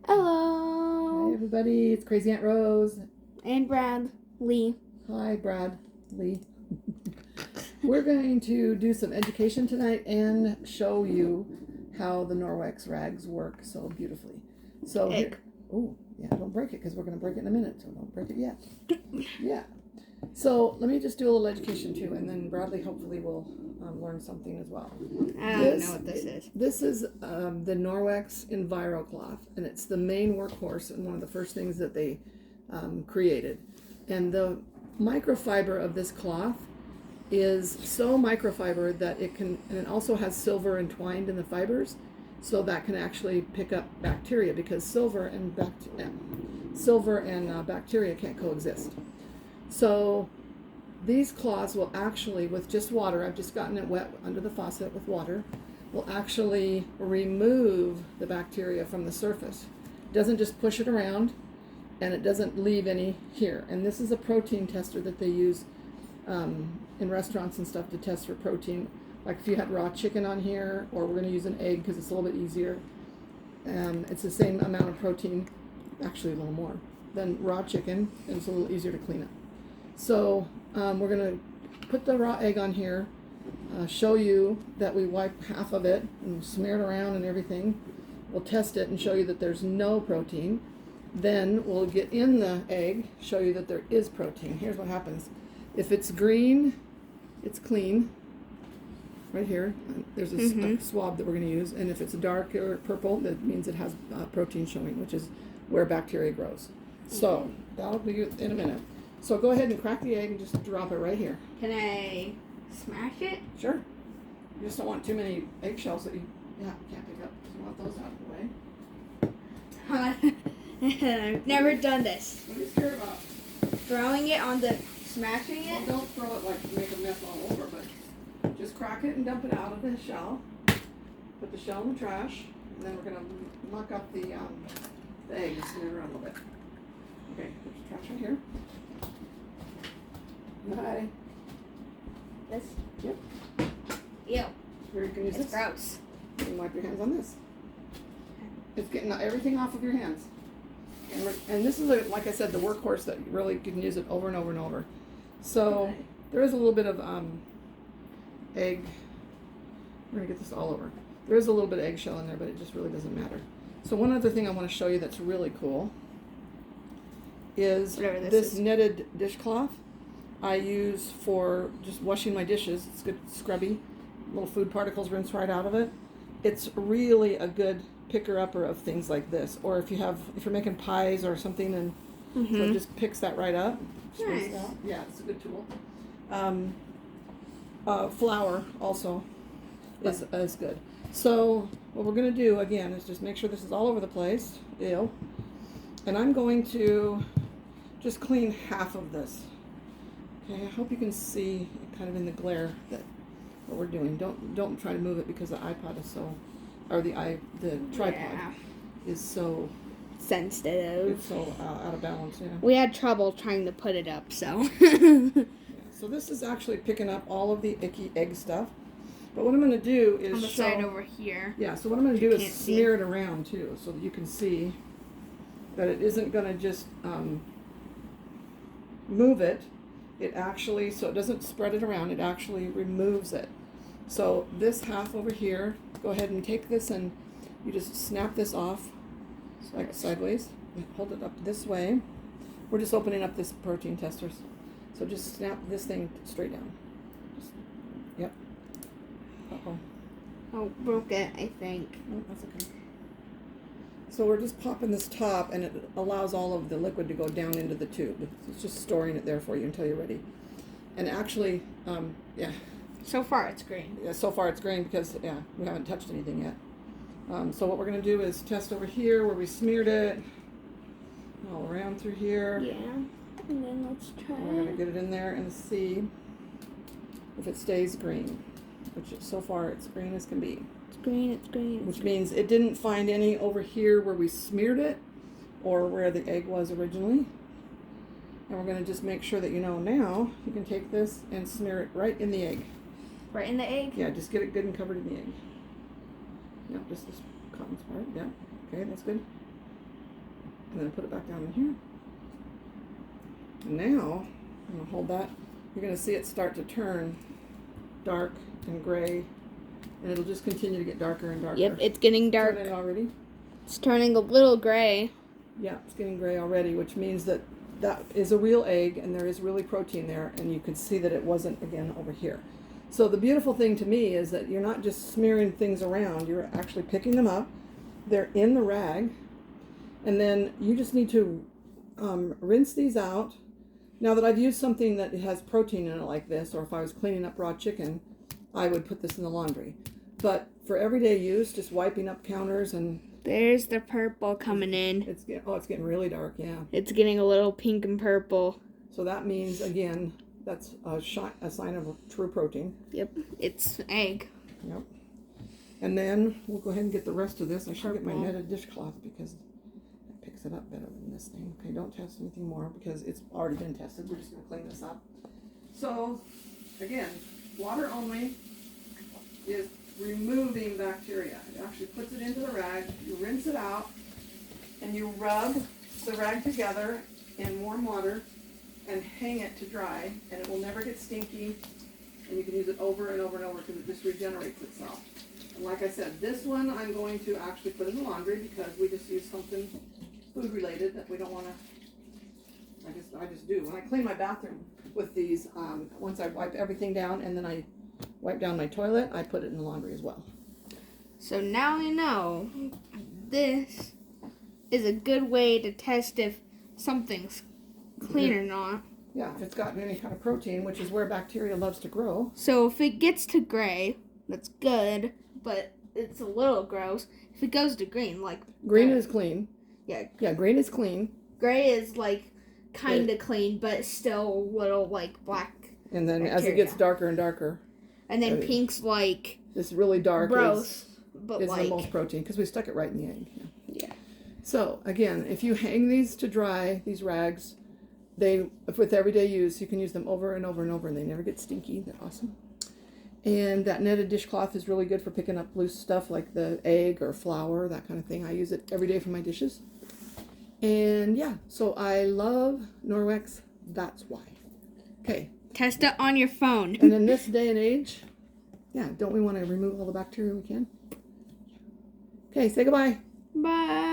Hello. Hi everybody, it's Crazy Aunt Rose. And Brad Lee. Hi Brad Lee. We're going to do some education tonight and show you how the Norwex rags work so beautifully. So here, oh yeah, don't break it because we're going to break it in a minute, so don't break it yet. Yeah. So let me just do a little education too, and then Bradley hopefully will learn something as well. I don't know what this is. This is the Norwex EnviroCloth, and it's the main workhorse and one of the first things that they created. And the microfiber of this cloth is so microfiber that it can, and it also has silver entwined in the fibers, so that can actually pick up bacteria, because silver and bacteria can't coexist. So these cloths will actually, with just water, I've just gotten it wet under the faucet with water, will actually remove the bacteria from the surface. It doesn't just push it around, and it doesn't leave any here. And this is a protein tester that they use in restaurants and stuff to test for protein. Like if you had raw chicken on here, or we're going to use an egg because it's a little bit easier. It's the same amount of protein, actually a little more, than raw chicken, and it's a little easier to clean up. So we're going to put the raw egg on here, show you that we wipe half of it and smear it around and everything. We'll test it and show you that there's no protein. Then we'll get in the egg, show you that there is protein. Here's what happens. If it's green, it's clean. Right here, there's a swab that we're going to use. And if it's dark or purple, that means it has protein showing, which is where bacteria grows. So that'll be in a minute. So go ahead and crack the egg and just drop it right here. Can I smash it? Sure. You just don't want too many eggshells that you can't pick up. You want those out of the way. I've never done this. What are you scared about? Throwing it on the, smashing it? Well, don't throw it like make a mess all over, but just crack it and dump it out of the shell. Put the shell in the trash, and then we're going to muck up the egg and smear it around a little bit. Okay, there's the trash right here. Bye. This? Yep. Ew. Here you can use It's this. gross. You can wipe your hands on this. It's getting everything off of your hands. And this is, like I said, the workhorse that you really can use it over and over and over. So there is a little bit of egg. We're going to get this all over. There is a little bit of eggshell in there, but it just really doesn't matter. So one other thing I want to show you that's really cool is this netted dishcloth I use for just washing my dishes. It's good, scrubby. Little food particles rinse right out of it. It's really a good picker-upper of things like this. Or if you're making pies or something, and so it just picks that right up. Nice. Yeah, it's a good tool. Flour also is good. So what we're going to do again is just make sure this is all over the place. Ew. And I'm going to just clean half of this. Okay, I hope you can see kind of in the glare that what we're doing. Don't try to move it because the iPod is so, or the tripod is so sensitive. It's so out of balance. Yeah. We had trouble trying to put it up, so. So this is actually picking up all of the icky egg stuff. But what I'm going to do is on the side over here. Yeah. So what I'm going to do is smear it around too, so that you can see that it isn't going to just move it. It actually, so it doesn't spread it around, it actually removes it. So this half over here, go ahead and take this and you just snap this off, like sideways. Hold it up this way. We're just opening up this protein tester. So just snap this thing straight down. Yep. Uh-oh. Oh, broke it, I think. Oh, that's okay. So we're just popping this top, and it allows all of the liquid to go down into the tube. It's just storing it there for you until you're ready. And actually, yeah. So far it's green. Yeah, so far it's green because, yeah, we haven't touched anything yet. So what we're going to do is test over here where we smeared it. All around through here. Yeah. And then let's try. We're going to get it in there and see if it stays green. Which so far it's green as can be. It's green, it's green. Which means it didn't find any over here where we smeared it or where the egg was originally. And we're going to just make sure that you know now you can take this and smear it right in the egg. Right in the egg? Yeah, just get it good and covered in the egg. Yep, just this cotton part. Yeah. Okay, that's good. And then put it back down in here. And now, I'm going to hold that. You're going to see it start to turn dark and gray. And it'll just continue to get darker and darker. Yep, it's getting dark. Turning already? It's turning a little gray. Yeah, it's getting gray already, which means that that is a real egg and there is really protein there, and you can see that it wasn't, again, over here. So the beautiful thing to me is that you're not just smearing things around, you're actually picking them up. They're in the rag, and then you just need to rinse these out. Now that I've used something that has protein in it like this, or if I was cleaning up raw chicken, I would put this in the laundry. But for everyday use, just wiping up counters and... There's the purple coming in. It's getting really dark, yeah. It's getting a little pink and purple. So that means, again, that's a sign of true protein. Yep, it's egg. Yep. And then we'll go ahead and get the rest of this. I should get my netted dishcloth because it picks it up better than this thing. Okay, don't test anything more because it's already been tested. We're just going to clean this up. So, again, water only is removing bacteria. It actually puts it into the rag, you rinse it out, and you rub the rag together in warm water and hang it to dry, and it will never get stinky, and you can use it over and over and over because it just regenerates itself. And like I said, this one I'm going to actually put in the laundry because we just use something food related that we don't want to, I just do. When I clean my bathroom with these, once I wipe everything down and then I wipe down my toilet, I put it in the laundry as well. So now you know this is a good way to test if something's clean or not. Yeah, if it's got any kind of protein, which is where bacteria loves to grow. So if it gets to gray, that's good, but it's a little gross. If it goes to green, like... Green is clean. Yeah. Yeah, green is clean. Gray is, like, kind of clean, but still a little, like, black And then bacteria. as it gets darker and darker... And then pink's, like... This really dark gross, is like, the most protein, because we stuck it right in the egg. Yeah. So, again, if you hang these to dry, these rags, with everyday use, you can use them over and over and over, and they never get stinky. They're awesome. And that netted dishcloth is really good for picking up loose stuff like the egg or flour, that kind of thing. I use it every day for my dishes. And yeah, so I love Norwex. That's why. Okay. Test it on your phone. And in this day and age, yeah, don't we want to remove all the bacteria we can? Okay, say goodbye. Bye.